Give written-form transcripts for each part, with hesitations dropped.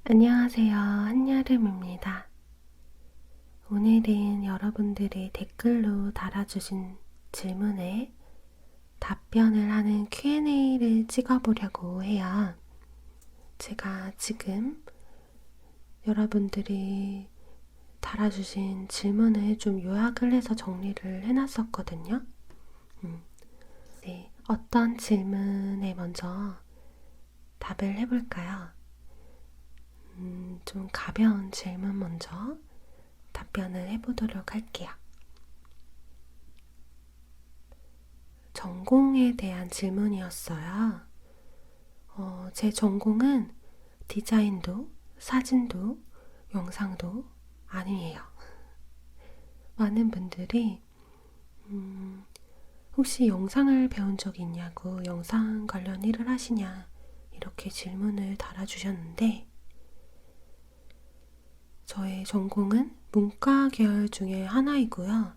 안녕하세요. 한여름입니다. 오늘은 여러분들이 댓글로 달아주신 질문에 답변을 하는 Q&A를 찍어보려고 해요. 제가 지금 여러분들이 달아주신 질문을 좀 요약을 해서 정리를 해놨었거든요. 네, 어떤 질문에 먼저 답을 해볼까요? 좀 가벼운 질문 먼저 답변을 해보도록 할게요. 전공에 대한 질문이었어요. 제 전공은 디자인도, 사진도, 영상도 아니에요. 많은 분들이 혹시 영상을 배운 적이 있냐고, 영상 관련 일을 하시냐, 이렇게 질문을 달아주셨는데, 저의 전공은 문과 계열 중에 하나이고요.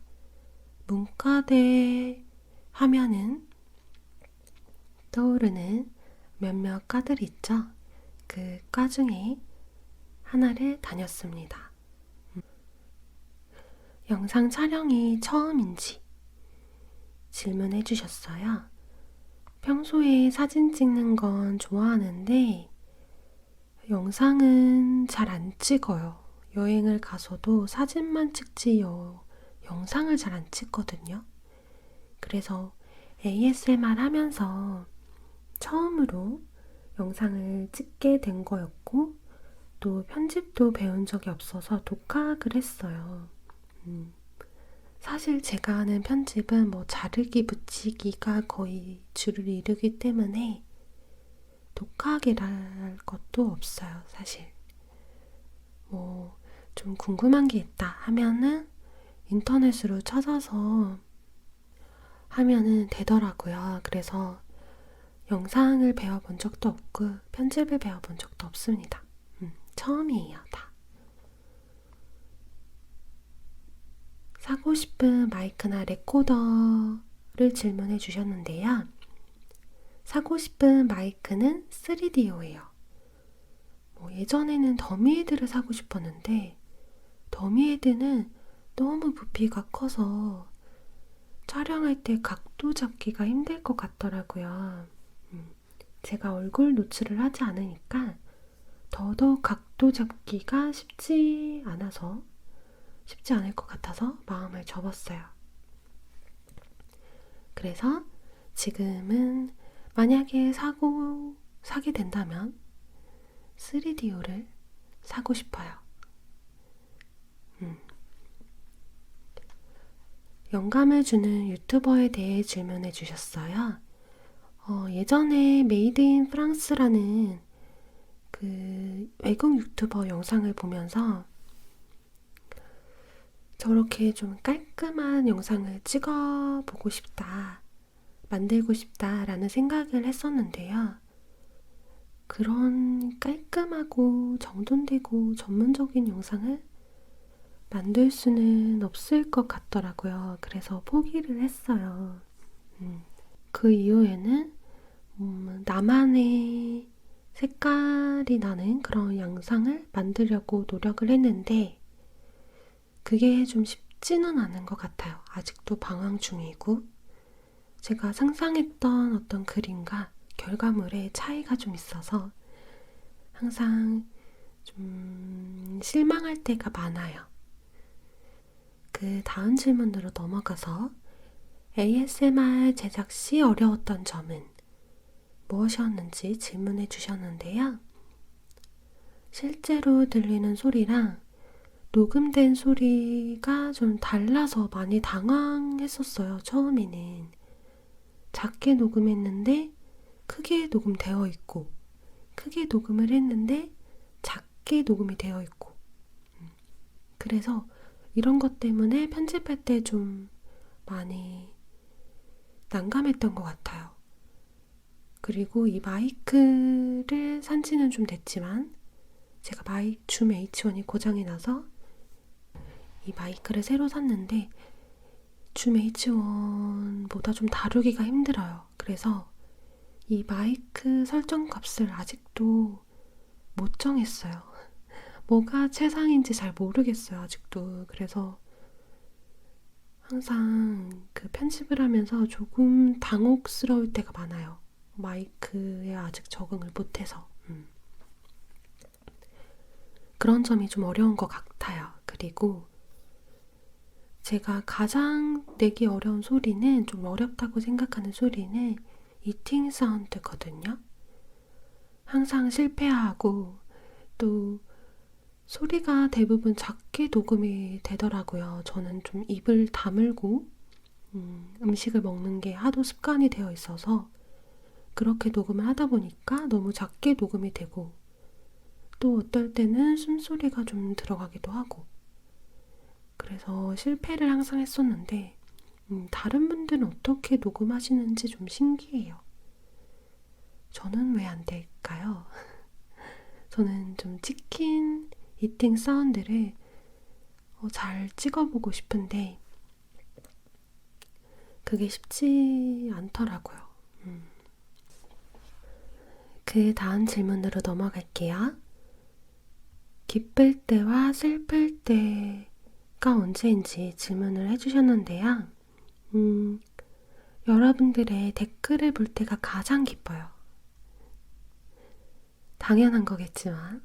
문과대 하면은 떠오르는 몇몇 과들이 있죠. 그 과 중에 하나를 다녔습니다. 영상 촬영이 처음인지 질문해 주셨어요. 평소에 사진 찍는 건 좋아하는데 영상은 잘 안 찍어요. 여행을 가서도 사진만 찍지 영상을 잘 안 찍거든요. 그래서 ASMR 하면서 처음으로 영상을 찍게 된 거였고, 또 편집도 배운 적이 없어서 독학을 했어요. 사실 제가 하는 편집은 뭐 자르기 붙이기가 거의 주를 이루기 때문에 독학이랄 것도 없어요, 사실. 뭐 좀 궁금한 게 있다 하면은 인터넷으로 찾아서 하면은 되더라고요. 그래서 영상을 배워본 적도 없고 편집을 배워본 적도 없습니다. 처음이에요, 다. 사고 싶은 마이크나 레코더를 질문해 주셨는데요. 사고 싶은 마이크는 3DO예요. 예전에는 더미헤드를 사고 싶었는데 더미헤드는 너무 부피가 커서 촬영할 때 각도 잡기가 힘들 것 같더라고요. 제가 얼굴 노출을 하지 않으니까 더더욱 각도 잡기가 쉽지 않을 것 같아서 마음을 접었어요. 그래서 지금은 만약에 사게 된다면 3DO를 사고 싶어요. 영감을 주는 유튜버에 대해 질문해 주셨어요. 예전에 메이드 인 프랑스라는 그 외국 유튜버 영상을 보면서 저렇게 좀 깔끔한 영상을 찍어보고 싶다, 만들고 싶다라는 생각을 했었는데요. 그런 깔끔하고 정돈되고 전문적인 영상을 만들 수는 없을 것 같더라고요. 그래서 포기를 했어요. 그 이후에는 나만의 색깔이 나는 그런 영상을 만들려고 노력을 했는데 그게 좀 쉽지는 않은 것 같아요. 아직도 방황 중이고 제가 상상했던 어떤 그림과 결과물의 차이가 좀 있어서 항상 좀 실망할 때가 많아요. 그 다음 질문으로 넘어가서 ASMR 제작 시 어려웠던 점은 무엇이었는지 질문해 주셨는데요. 실제로 들리는 소리랑 녹음된 소리가 좀 달라서 많이 당황했었어요, 처음에는. 작게 녹음했는데 크게 녹음되어 있고, 크게 녹음을 했는데 작게 녹음이 되어 있고. 그래서 이런 것 때문에 편집할 때 좀 많이 난감했던 것 같아요. 그리고 이 마이크를 산 지는 좀 됐지만 제가 줌 H1이 고장이 나서 이 마이크를 새로 샀는데 줌 H1보다 좀 다루기가 힘들어요. 그래서 이 마이크 설정 값을 아직도 못 정했어요. 뭐가 최상인지 잘 모르겠어요, 아직도. 그래서 항상 그 편집을 하면서 조금 당혹스러울 때가 많아요. 마이크에 아직 적응을 못해서. 그런 점이 좀 어려운 것 같아요. 그리고 제가 가장 내기 어려운 소리는, 좀 어렵다고 생각하는 소리는 이팅 사운드거든요. 항상 실패하고, 또 소리가 대부분 작게 녹음이 되더라고요. 저는 좀 입을 다물고 음식을 먹는 게 하도 습관이 되어 있어서 그렇게 녹음을 하다 보니까 너무 작게 녹음이 되고, 또 어떨 때는 숨소리가 좀 들어가기도 하고, 그래서 실패를 항상 했었는데 다른 분들은 어떻게 녹음하시는지 좀 신기해요. 저는 왜 안 될까요? 저는 좀 치킨 이팅 사운드를 잘 찍어보고 싶은데 그게 쉽지 않더라고요. 그 다음 질문으로 넘어갈게요. 기쁠 때와 슬플 때가 언제인지 질문을 해주셨는데요. 여러분들의 댓글을 볼 때가 가장 기뻐요. 당연한 거겠지만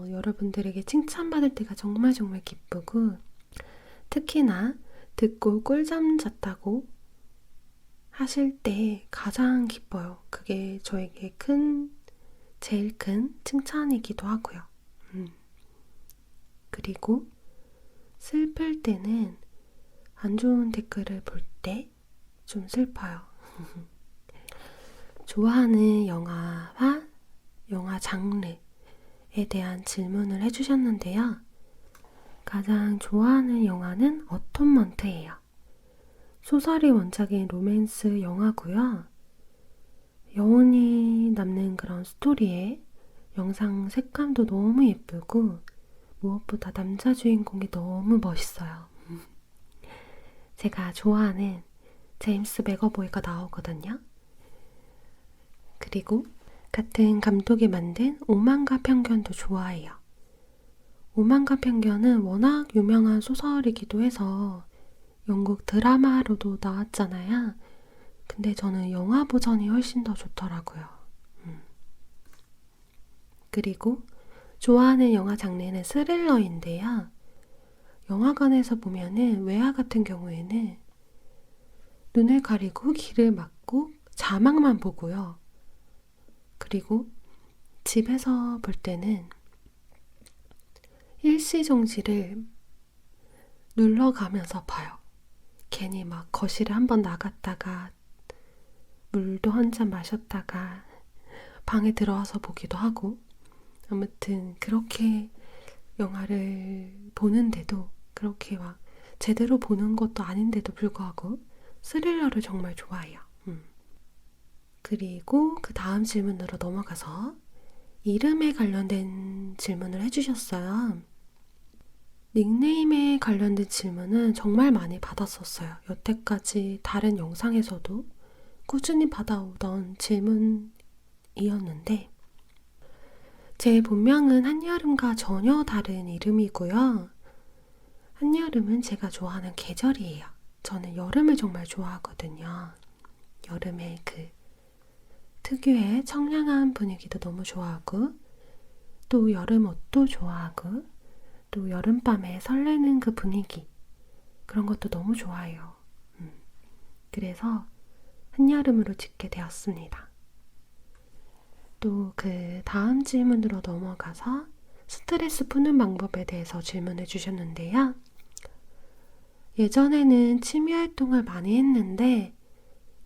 여러분들에게 칭찬받을 때가 정말 정말 기쁘고, 특히나 듣고 꿀잠 잤다고 하실 때 가장 기뻐요. 그게 저에게 제일 큰 칭찬이기도 하고요. 그리고 슬플 때는 안 좋은 댓글을 볼 때 좀 슬퍼요. 좋아하는 영화와 영화 장르에 대한 질문을 해주셨는데요. 가장 좋아하는 영화는 어톤먼트예요. 소설이 원작인 로맨스 영화고요. 여운이 남는 그런 스토리에 영상 색감도 너무 예쁘고, 무엇보다 남자 주인공이 너무 멋있어요. 제가 좋아하는 제임스 맥어보이가 나오거든요. 그리고 같은 감독이 만든 오만과 편견도 좋아해요. 오만과 편견은 워낙 유명한 소설이기도 해서 영국 드라마로도 나왔잖아요. 근데 저는 영화 버전이 훨씬 더 좋더라고요. 그리고 좋아하는 영화 장르는 스릴러인데요. 영화관에서 보면은 외화 같은 경우에는 눈을 가리고 귀를 막고 자막만 보고요. 그리고 집에서 볼 때는 일시정지를 눌러가면서 봐요. 괜히 막 거실에 한번 나갔다가 물도 한 잔 마셨다가 방에 들어와서 보기도 하고, 아무튼 그렇게 영화를 보는데도, 그렇게 막 제대로 보는 것도 아닌데도 불구하고 스릴러를 정말 좋아해요. 그리고 그 다음 질문으로 넘어가서 이름에 관련된 질문을 해주셨어요. 닉네임에 관련된 질문은 정말 많이 받았었어요. 여태까지 다른 영상에서도 꾸준히 받아오던 질문이었는데, 제 본명은 한여름과 전혀 다른 이름이고요. 한여름은 제가 좋아하는 계절이에요. 저는 여름을 정말 좋아하거든요. 여름의 그 특유의 청량한 분위기도 너무 좋아하고, 또 여름 옷도 좋아하고, 또 여름밤에 설레는 그 분위기, 그런 것도 너무 좋아해요. 그래서 한여름으로 짓게 되었습니다. 또 그 다음 질문으로 넘어가서 스트레스 푸는 방법에 대해서 질문해 주셨는데요. 예전에는 취미 활동을 많이 했는데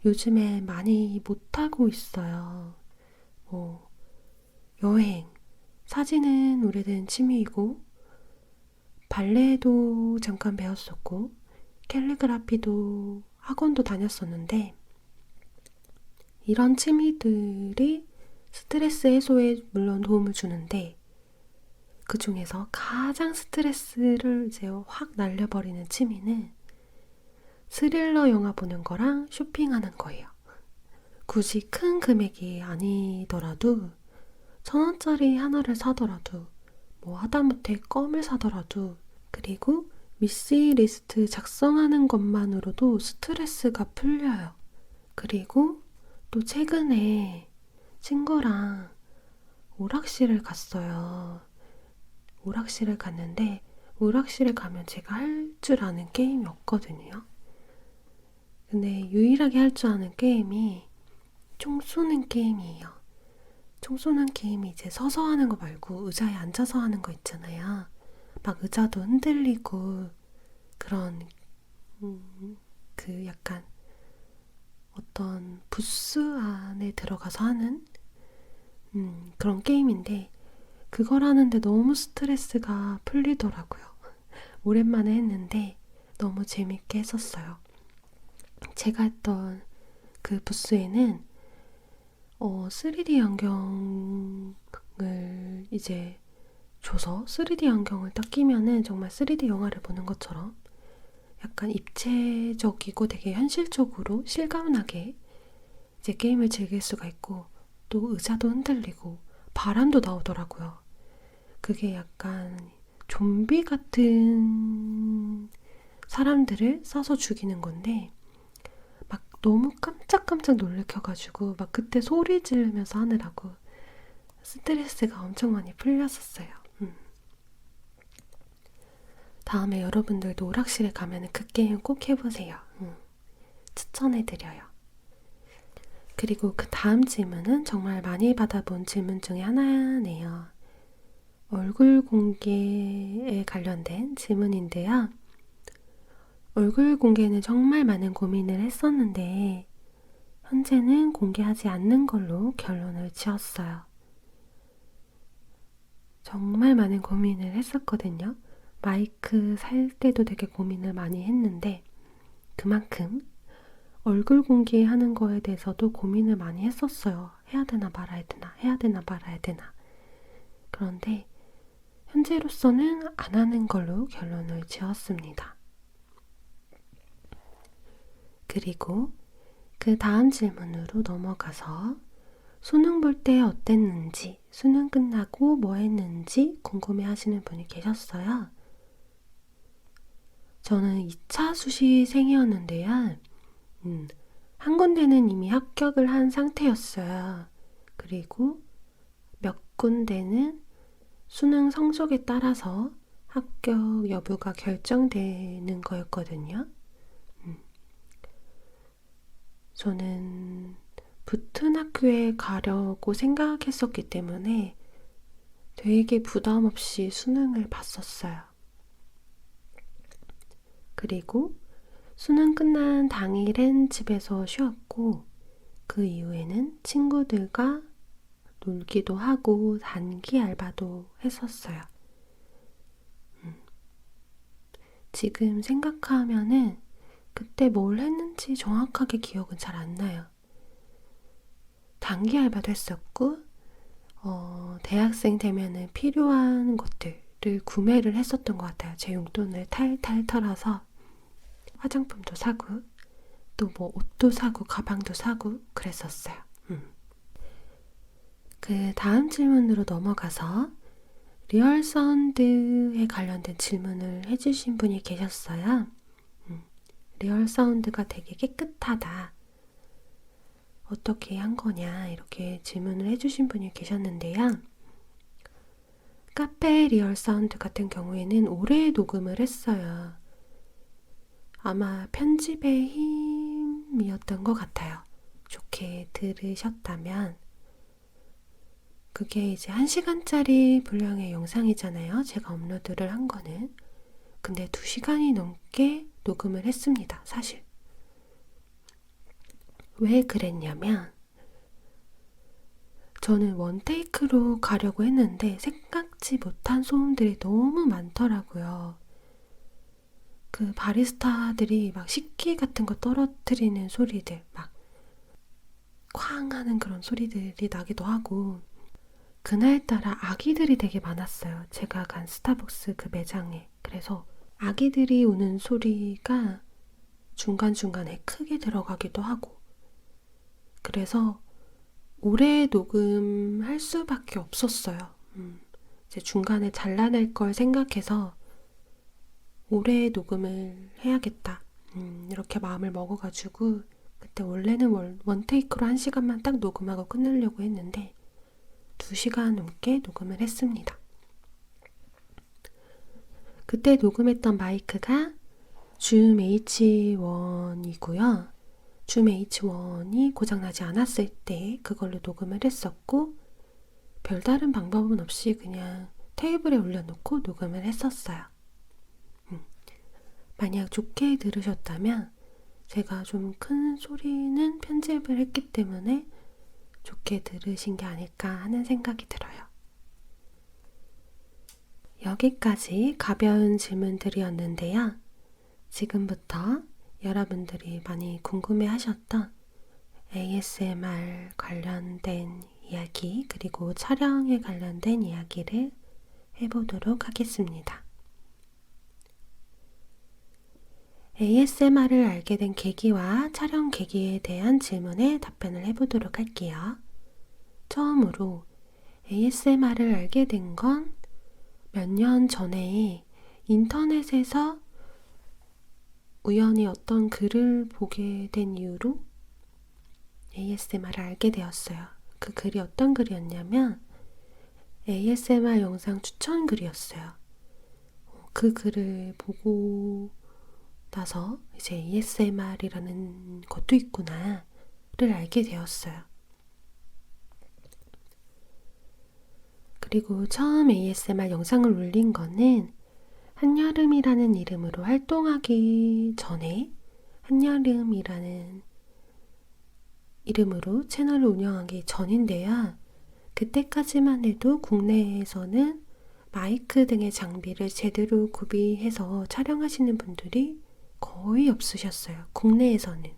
요즘에 많이 못하고 있어요. 여행, 사진은 오래된 취미이고, 발레도 잠깐 배웠었고, 캘리그라피도 학원도 다녔었는데, 이런 취미들이 스트레스 해소에 물론 도움을 주는데, 그 중에서 가장 스트레스를 이제 확 날려버리는 취미는 스릴러 영화 보는 거랑 쇼핑하는 거예요. 굳이 큰 금액이 아니더라도 1,000원짜리 하나를 사더라도 뭐 하다못해 껌을 사더라도, 그리고 위시리스트 작성하는 것만으로도 스트레스가 풀려요. 그리고 또 최근에 친구랑 오락실을 갔어요. 오락실을 갔는데 오락실에 가면 제가 할 줄 아는 게임이 없거든요. 근데 유일하게 할 줄 아는 게임이 총 쏘는 게임이에요. 총 쏘는 게임이 이제 서서 하는 거 말고 의자에 앉아서 하는 거 있잖아요. 막 의자도 흔들리고 그런 그 약간 어떤 부스 안에 들어가서 하는 그런 게임인데, 그걸 하는데 너무 스트레스가 풀리더라고요. 오랜만에 했는데 너무 재밌게 했었어요. 제가 했던 그 부스에는 3D 안경을 이제 줘서 3D 안경을 딱 끼면은 정말 3D 영화를 보는 것처럼 약간 입체적이고 되게 현실적으로 실감나게 이제 게임을 즐길 수가 있고, 또 의자도 흔들리고 바람도 나오더라고요. 그게 약간 좀비 같은 사람들을 쏴서 죽이는 건데, 막 너무 깜짝깜짝 놀래켜가지고 막 그때 소리 지르면서 하느라고 스트레스가 엄청 많이 풀렸었어요. 다음에 여러분들도 오락실에 가면 그 게임 꼭 해보세요. 추천해드려요. 그리고 그 다음 질문은 정말 많이 받아본 질문 중에 하나네요. 얼굴 공개에 관련된 질문인데요. 얼굴 공개는 정말 많은 고민을 했었는데 현재는 공개하지 않는 걸로 결론을 지었어요. 정말 많은 고민을 했었거든요. 마이크 살 때도 되게 고민을 많이 했는데 그만큼 얼굴 공개하는 거에 대해서도 고민을 많이 했었어요. 해야 되나 말아야 되나, 해야 되나 말아야 되나. 그런데 현재로서는 안 하는 걸로 결론을 지었습니다. 그리고 그 다음 질문으로 넘어가서 수능 볼 때 어땠는지, 수능 끝나고 뭐 했는지 궁금해 하시는 분이 계셨어요. 저는 2차 수시생이었는데요. 한 군데는 이미 합격을 한 상태였어요. 그리고 몇 군데는 수능 성적에 따라서 합격 여부가 결정되는 거였거든요. 저는 붙은 학교에 가려고 생각했었기 때문에 되게 부담 없이 수능을 봤었어요. 그리고 수능 끝난 당일엔 집에서 쉬었고, 그 이후에는 친구들과 놀기도 하고 단기 알바도 했었어요. 지금 생각하면은 그때 뭘 했는지 정확하게 기억은 잘 안 나요. 단기 알바도 했었고, 대학생 되면은 필요한 것들을 구매를 했었던 것 같아요. 제 용돈을 탈탈 털어서 화장품도 사고, 또 뭐 옷도 사고, 가방도 사고 그랬었어요. 그 다음 질문으로 넘어가서 리얼 사운드에 관련된 질문을 해주신 분이 계셨어요. 리얼 사운드가 되게 깨끗하다. 어떻게 한 거냐, 이렇게 질문을 해주신 분이 계셨는데요. 카페 리얼 사운드 같은 경우에는 오래 녹음을 했어요. 아마 편집의 힘이었던 것 같아요. 좋게 들으셨다면. 그게 이제 1시간짜리 분량의 영상이잖아요. 제가 업로드를 한 거는. 근데 2시간이 넘게 녹음을 했습니다. 사실. 왜 그랬냐면 저는 원테이크로 가려고 했는데 생각지 못한 소음들이 너무 많더라고요. 그 바리스타들이 막 식기 같은 거 떨어뜨리는 소리들, 막 쾅 하는 그런 소리들이 나기도 하고, 그날따라 아기들이 되게 많았어요. 제가 간 스타벅스 그 매장에. 그래서 아기들이 우는 소리가 중간중간에 크게 들어가기도 하고, 그래서 오래 녹음할 수밖에 없었어요. 이제 중간에 잘라낼 걸 생각해서 올해 녹음을 해야겠다. 이렇게 마음을 먹어가지고 그때 원래는 원테이크로 1시간만 딱 녹음하고 끝내려고 했는데 2시간 넘게 녹음을 했습니다. 그때 녹음했던 마이크가 줌 H1이고요. 줌 H1이 고장나지 않았을 때 그걸로 녹음을 했었고 별다른 방법은 없이 그냥 테이블에 올려놓고 녹음을 했었어요. 만약 좋게 들으셨다면 제가 좀 큰 소리는 편집을 했기 때문에 좋게 들으신 게 아닐까 하는 생각이 들어요. 여기까지 가벼운 질문들이었는데요. 지금부터 여러분들이 많이 궁금해하셨던 ASMR 관련된 이야기 그리고 촬영에 관련된 이야기를 해보도록 하겠습니다. ASMR을 알게 된 계기와 촬영 계기에 대한 질문에 답변을 해보도록 할게요. 처음으로 ASMR을 알게 된 건 몇 년 전에 인터넷에서 우연히 어떤 글을 보게 된 이유로 ASMR을 알게 되었어요. 그 글이 어떤 글이었냐면 ASMR 영상 추천 글이었어요. 그 글을 보고 나서 이제 ASMR이라는 것도 있구나를 알게 되었어요. 그리고 처음 ASMR 영상을 올린 거는 한여름이라는 이름으로 활동하기 전에 한여름이라는 이름으로 채널을 운영하기 전인데요. 그때까지만 해도 국내에서는 마이크 등의 장비를 제대로 구비해서 촬영하시는 분들이 거의 없으셨어요. 국내에서는.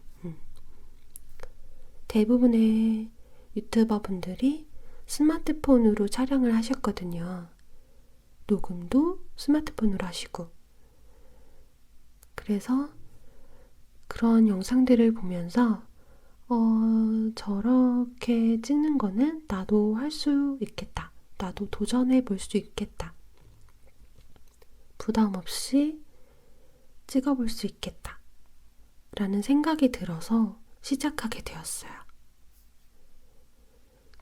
대부분의 유튜버 분들이 스마트폰으로 촬영을 하셨거든요. 녹음도 스마트폰으로 하시고. 그래서 그런 영상들을 보면서 저렇게 찍는 거는 나도 할 수 있겠다. 나도 도전해 볼 수 있겠다. 부담 없이 찍어볼 수 있겠다. 라는 생각이 들어서 시작하게 되었어요.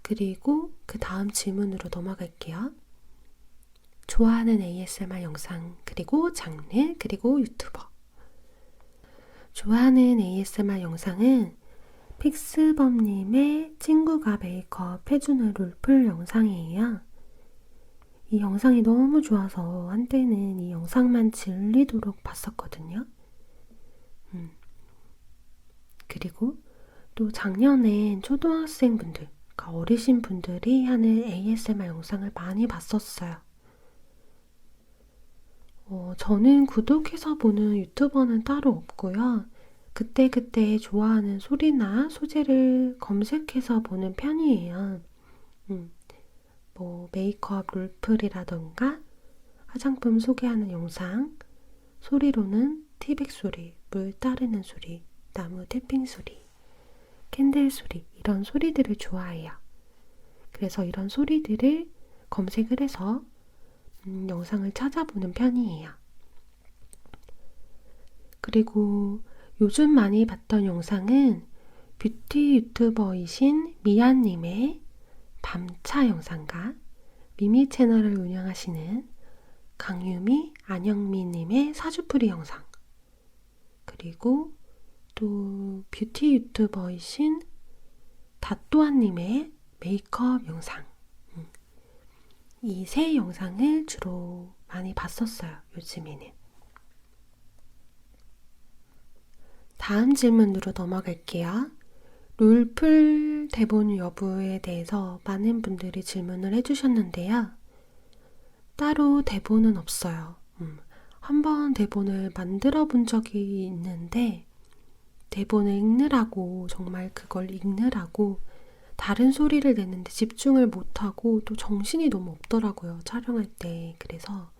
그리고 그 다음 질문으로 넘어갈게요. 좋아하는 ASMR 영상, 그리고 장르, 그리고 유튜버. 좋아하는 ASMR 영상은 픽스범님의 친구가 메이크업 해주는 롤플 영상이에요. 이 영상이 너무 좋아서 한때는 이 영상만 질리도록 봤었거든요. 그리고 또 작년엔 초등학생분들, 그러니까 어리신 분들이 하는 ASMR 영상을 많이 봤었어요. 저는 구독해서 보는 유튜버는 따로 없고요. 그때그때 좋아하는 소리나 소재를 검색해서 보는 편이에요. 메이크업 롤플이라던가 화장품 소개하는 영상, 소리로는 티백 소리, 물 따르는 소리, 나무 태핑 소리, 캔들 소리, 이런 소리들을 좋아해요. 그래서 이런 소리들을 검색을 해서 영상을 찾아보는 편이에요. 그리고 요즘 많이 봤던 영상은 뷰티 유튜버이신 미아님의 밤차 영상과 미미 채널을 운영하시는 강유미, 안영미님의 사주풀이 영상, 그리고 또 뷰티 유튜버이신 다또아님의 메이크업 영상, 이 세 영상을 주로 많이 봤었어요. 요즘에는. 다음 질문으로 넘어갈게요. 롤플 대본 여부에 대해서 많은 분들이 질문을 해주셨는데요. 따로 대본은 없어요. 한번 대본을 만들어 본 적이 있는데 대본을 읽느라고, 정말 그걸 읽느라고 다른 소리를 내는데 집중을 못하고 또 정신이 너무 없더라고요. 촬영할 때. 그래서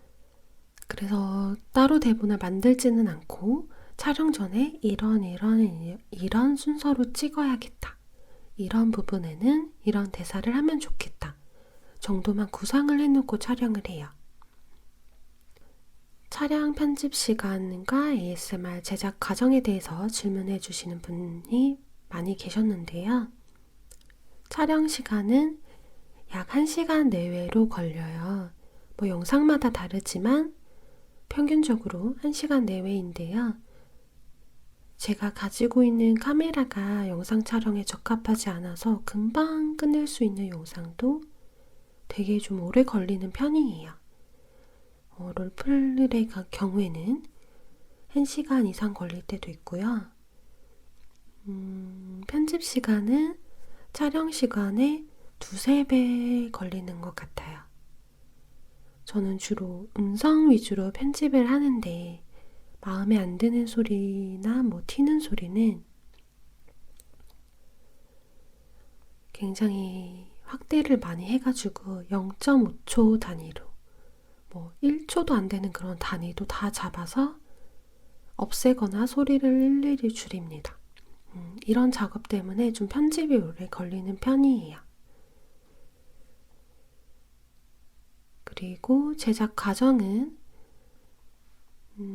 따로 대본을 만들지는 않고 촬영 전에 이런 순서로 찍어야겠다. 이런 부분에는 이런 대사를 하면 좋겠다. 정도만 구상을 해놓고 촬영을 해요. 촬영 편집 시간과 ASMR 제작 과정에 대해서 질문해 주시는 분이 많이 계셨는데요. 촬영 시간은 약 1시간 내외로 걸려요. 뭐 영상마다 다르지만 평균적으로 1시간 내외인데요. 제가 가지고 있는 카메라가 영상 촬영에 적합하지 않아서 금방 끝낼 수 있는 영상도 되게 좀 오래 걸리는 편이에요. 롤플레이 경우에는 1시간 이상 걸릴 때도 있고요. 편집 시간은 촬영 시간의 2~3배 걸리는 것 같아요. 저는 주로 음성 위주로 편집을 하는데 마음에 안 드는 소리나 뭐 튀는 소리는 굉장히 확대를 많이 해가지고 0.5초 단위로 뭐 1초도 안 되는 그런 단위도 다 잡아서 없애거나 소리를 일일이 줄입니다. 이런 작업 때문에 좀 편집이 오래 걸리는 편이에요. 그리고 제작 과정은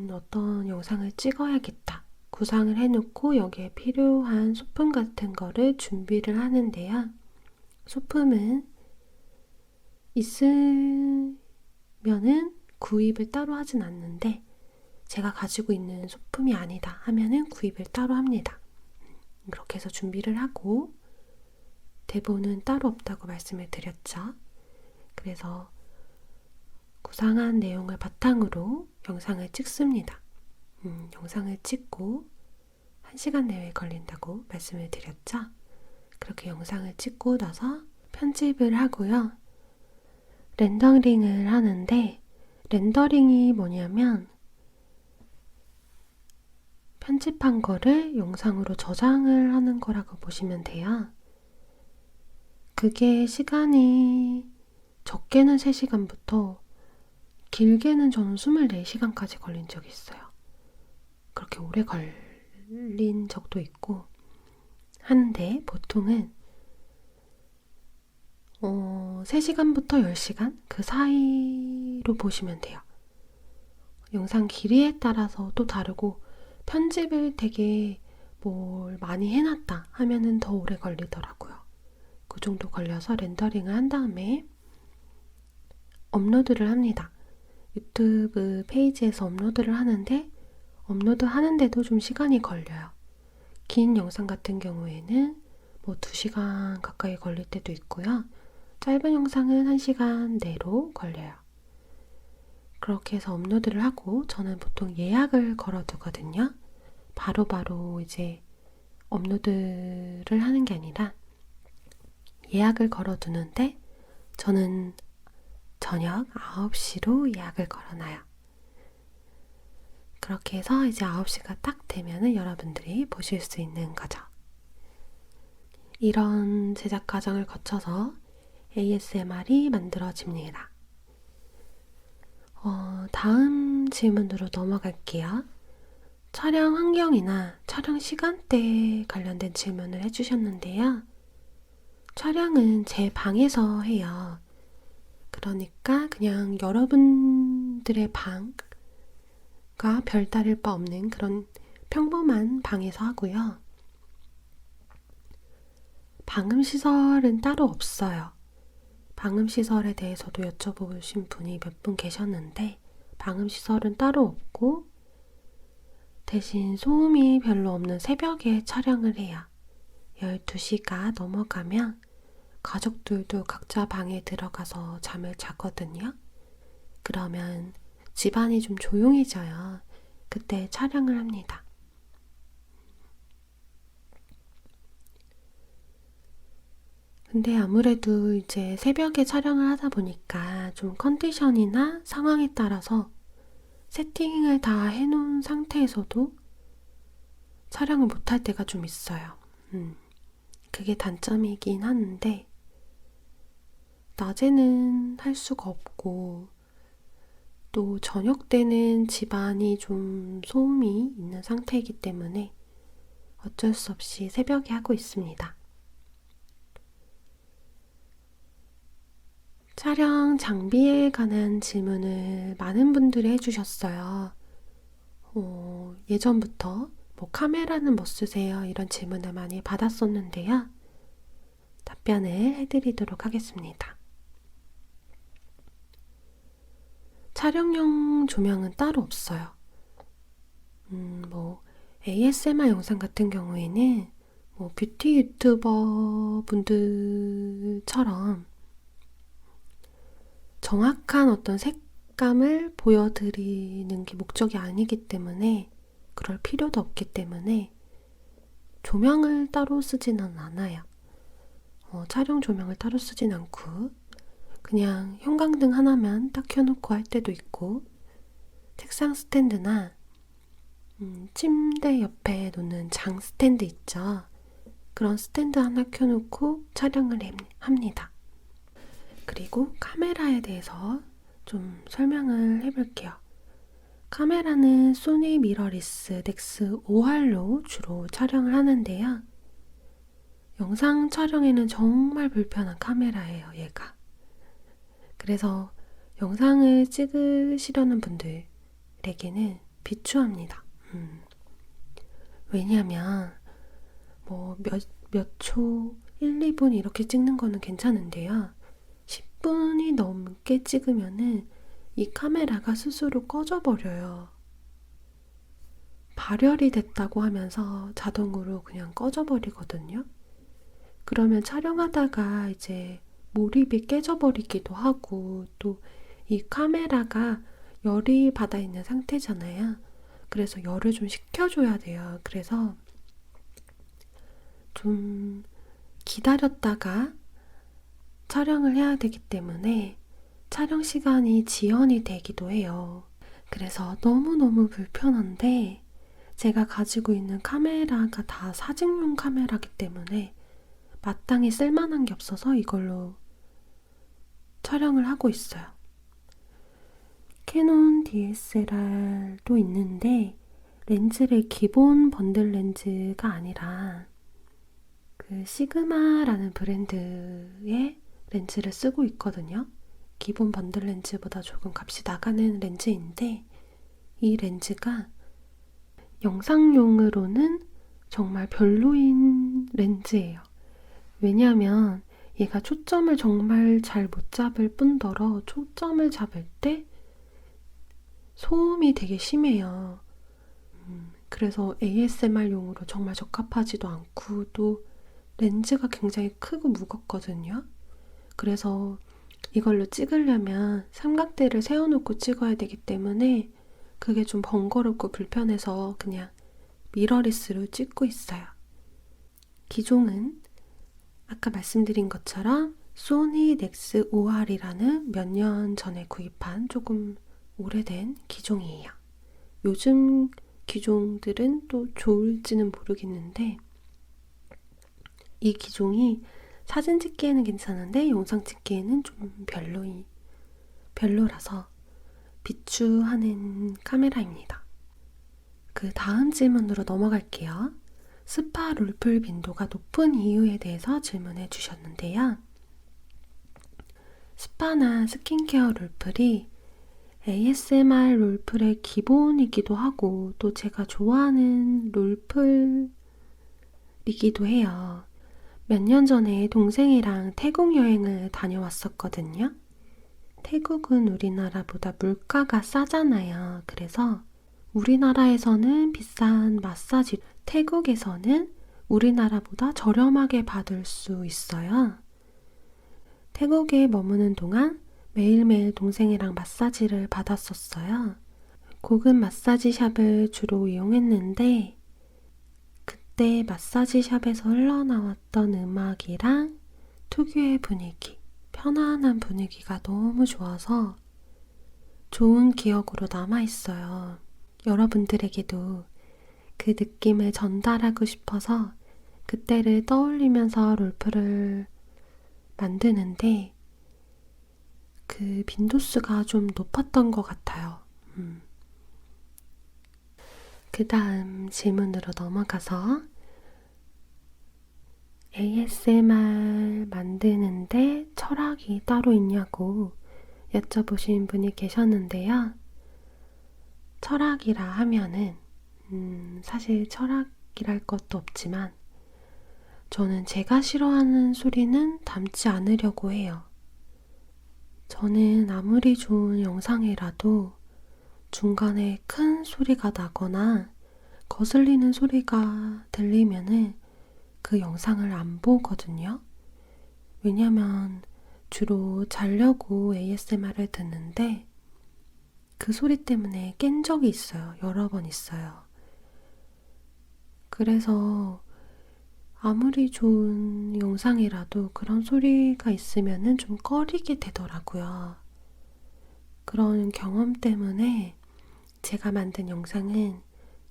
어떤 영상을 찍어야겠다 구상을 해놓고 여기에 필요한 소품 같은 거를 준비를 하는데요. 소품은 있으면은 구입을 따로 하진 않는데 제가 가지고 있는 소품이 아니다 하면은 구입을 따로 합니다. 그렇게 해서 준비를 하고 대본은 따로 없다고 말씀을 드렸죠. 그래서 구상한 내용을 바탕으로 영상을 찍습니다. 영상을 찍고 1시간 내외 걸린다고 말씀을 드렸죠. 그렇게 영상을 찍고 나서 편집을 하고요. 렌더링을 하는데 렌더링이 뭐냐면 편집한 거를 영상으로 저장을 하는 거라고 보시면 돼요. 그게 시간이 적게는 3시간부터 길게는 저는 24시간까지 걸린 적이 있어요. 그렇게 오래 걸린 적도 있고 하는데 보통은 3시간부터 10시간 그 사이로 보시면 돼요. 영상 길이에 따라서 또 다르고 편집을 되게 뭘 많이 해놨다 하면은 더 오래 걸리더라고요. 그 정도 걸려서 렌더링을 한 다음에 업로드를 합니다. 유튜브 페이지에서 업로드를 하는데 업로드 하는데도 좀 시간이 걸려요. 긴 영상 같은 경우에는 뭐 2시간 가까이 걸릴 때도 있고요. 짧은 영상은 1시간 내로 걸려요. 그렇게 해서 업로드를 하고 저는 보통 예약을 걸어두거든요. 바로바로 이제 업로드를 하는 게 아니라 예약을 걸어두는데 저는 저녁 9시로 예약을 걸어놔요. 그렇게 해서 이제 9시가 딱 되면은 여러분들이 보실 수 있는 거죠. 이런 제작 과정을 거쳐서 ASMR이 만들어집니다. 다음 질문으로 넘어갈게요. 촬영 환경이나 촬영 시간대에 관련된 질문을 해주셨는데요. 촬영은 제 방에서 해요. 그러니까 그냥 여러분들의 방과 별다를 바 없는 그런 평범한 방에서 하고요. 방음시설은 따로 없어요. 방음시설에 대해서도 여쭤보신 분이 몇 분 계셨는데 방음시설은 따로 없고 대신 소음이 별로 없는 새벽에 촬영을 해요. 12시가 넘어가면 가족들도 각자 방에 들어가서 잠을 자거든요. 그러면 집안이 좀 조용해져요. 그때 촬영을 합니다. 근데 아무래도 이제 새벽에 촬영을 하다 보니까 좀 컨디션이나 상황에 따라서 세팅을 다 해놓은 상태에서도 촬영을 못할 때가 좀 있어요. 그게 단점이긴 하는데 낮에는 할 수가 없고 또 저녁 때는 집안이 좀 소음이 있는 상태이기 때문에 어쩔 수 없이 새벽에 하고 있습니다. 촬영 장비에 관한 질문을 많은 분들이 해주셨어요. 예전부터 뭐 카메라는 뭐 쓰세요? 이런 질문을 많이 받았었는데요. 답변을 해드리도록 하겠습니다. 촬영용 조명은 따로 없어요. 뭐 ASMR 영상 같은 경우에는 뭐 뷰티 유튜버 분들처럼 정확한 어떤 색감을 보여드리는 게 목적이 아니기 때문에 그럴 필요도 없기 때문에 조명을 따로 쓰지는 않아요. 촬영 조명을 따로 쓰진 않고 그냥 형광등 하나만 딱 켜놓고 할 때도 있고 책상 스탠드나 침대 옆에 놓는 장 스탠드 있죠. 그런 스탠드 하나 켜놓고 촬영을 합니다. 그리고 카메라에 대해서 좀 설명을 해볼게요. 카메라는 소니 미러리스 넥스 5R로 주로 촬영을 하는데요. 영상 촬영에는 정말 불편한 카메라예요, 얘가. 그래서 영상을 찍으시려는 분들에게는 비추합니다. 왜냐면 뭐 몇 초, 1, 2분 이렇게 찍는 거는 괜찮은데요. 10분이 넘게 찍으면은 이 카메라가 스스로 꺼져버려요. 발열이 됐다고 하면서 자동으로 그냥 꺼져버리거든요. 그러면 촬영하다가 이제 몰입이 깨져버리기도 하고 또 이 카메라가 열이 받아 있는 상태잖아요. 그래서 열을 좀 식혀줘야 돼요. 그래서 좀 기다렸다가 촬영을 해야 되기 때문에 촬영 시간이 지연이 되기도 해요. 그래서 너무너무 불편한데 제가 가지고 있는 카메라가 다 사진용 카메라기 때문에 마땅히 쓸만한 게 없어서 이걸로 촬영을 하고 있어요. 캐논 DSLR도 있는데 렌즈를 기본 번들 렌즈가 아니라 그 시그마라는 브랜드의 렌즈를 쓰고 있거든요. 기본 번들 렌즈보다 조금 값이 나가는 렌즈인데 이 렌즈가 영상용으로는 정말 별로인 렌즈예요. 왜냐하면 얘가 초점을 정말 잘 못 잡을 뿐더러 초점을 잡을 때 소음이 되게 심해요. 그래서 ASMR용으로 정말 적합하지도 않고 또 렌즈가 굉장히 크고 무겁거든요. 그래서 이걸로 찍으려면 삼각대를 세워놓고 찍어야 되기 때문에 그게 좀 번거롭고 불편해서 그냥 미러리스로 찍고 있어요. 기종은 아까 말씀드린 것처럼 소니 넥스 5R이라는 몇 년 전에 구입한 조금 오래된 기종이에요. 요즘 기종들은 또 좋을지는 모르겠는데 이 기종이 사진 찍기에는 괜찮은데 영상 찍기에는 좀 별로라서 비추하는 카메라입니다. 그 다음 질문으로 넘어갈게요. 스파 롤플 빈도가 높은 이유에 대해서 질문해 주셨는데요. 스파나 스킨케어 롤플이 ASMR 롤플의 기본이기도 하고 또 제가 좋아하는 롤플이기도 해요. 몇 년 전에 동생이랑 태국 여행을 다녀왔었거든요. 태국은 우리나라보다 물가가 싸잖아요. 그래서 우리나라에서는 비싼 마사지, 태국에서는 우리나라보다 저렴하게 받을 수 있어요. 태국에 머무는 동안 매일매일 동생이랑 마사지를 받았었어요. 고급 마사지 샵을 주로 이용했는데 그때 마사지 샵에서 흘러나왔던 음악이랑 특유의 분위기, 편안한 분위기가 너무 좋아서 좋은 기억으로 남아있어요. 여러분들에게도 그 느낌을 전달하고 싶어서 그때를 떠올리면서 롤플을 만드는데 그 빈도수가 좀 높았던 것 같아요. 그 다음 질문으로 넘어가서 ASMR 만드는데 철학이 따로 있냐고 여쭤보신 분이 계셨는데요. 철학이라 하면은, 사실 철학이랄 것도 없지만, 저는 제가 싫어하는 소리는 담지 않으려고 해요. 저는 아무리 좋은 영상이라도 중간에 큰 소리가 나거나 거슬리는 소리가 들리면은 그 영상을 안 보거든요. 왜냐면 주로 자려고 ASMR을 듣는데 그 소리 때문에 깬 적이 있어요. 여러 번 있어요. 그래서 아무리 좋은 영상이라도 그런 소리가 있으면은 좀 꺼리게 되더라고요. 그런 경험 때문에 제가 만든 영상은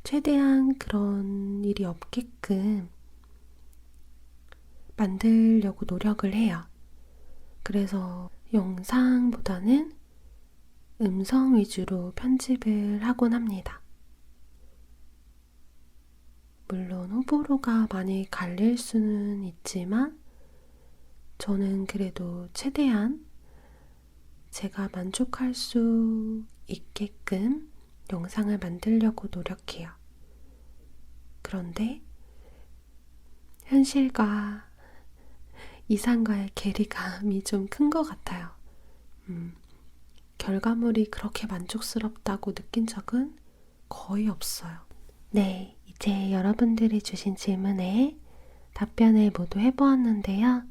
최대한 그런 일이 없게끔 만들려고 노력을 해요. 그래서 영상보다는 음성 위주로 편집을 하곤 합니다. 물론 호불호가 많이 갈릴 수는 있지만 저는 그래도 최대한 제가 만족할 수 있게끔 영상을 만들려고 노력해요. 그런데 현실과 이상과의 괴리감이 좀 큰 것 같아요. 결과물이 그렇게 만족스럽다고 느낀 적은 거의 없어요. 네, 이제 여러분들이 주신 질문에 답변을 모두 해보았는데요.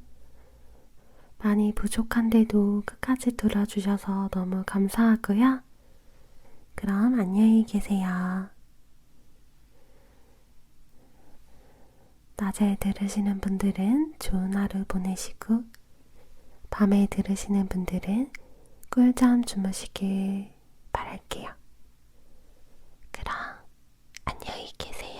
많이 부족한데도 끝까지 들어주셔서 너무 감사하고요. 그럼 안녕히 계세요. 낮에 들으시는 분들은 좋은 하루 보내시고, 밤에 들으시는 분들은 꿀잠 주무시길 바랄게요. 그럼 안녕히 계세요.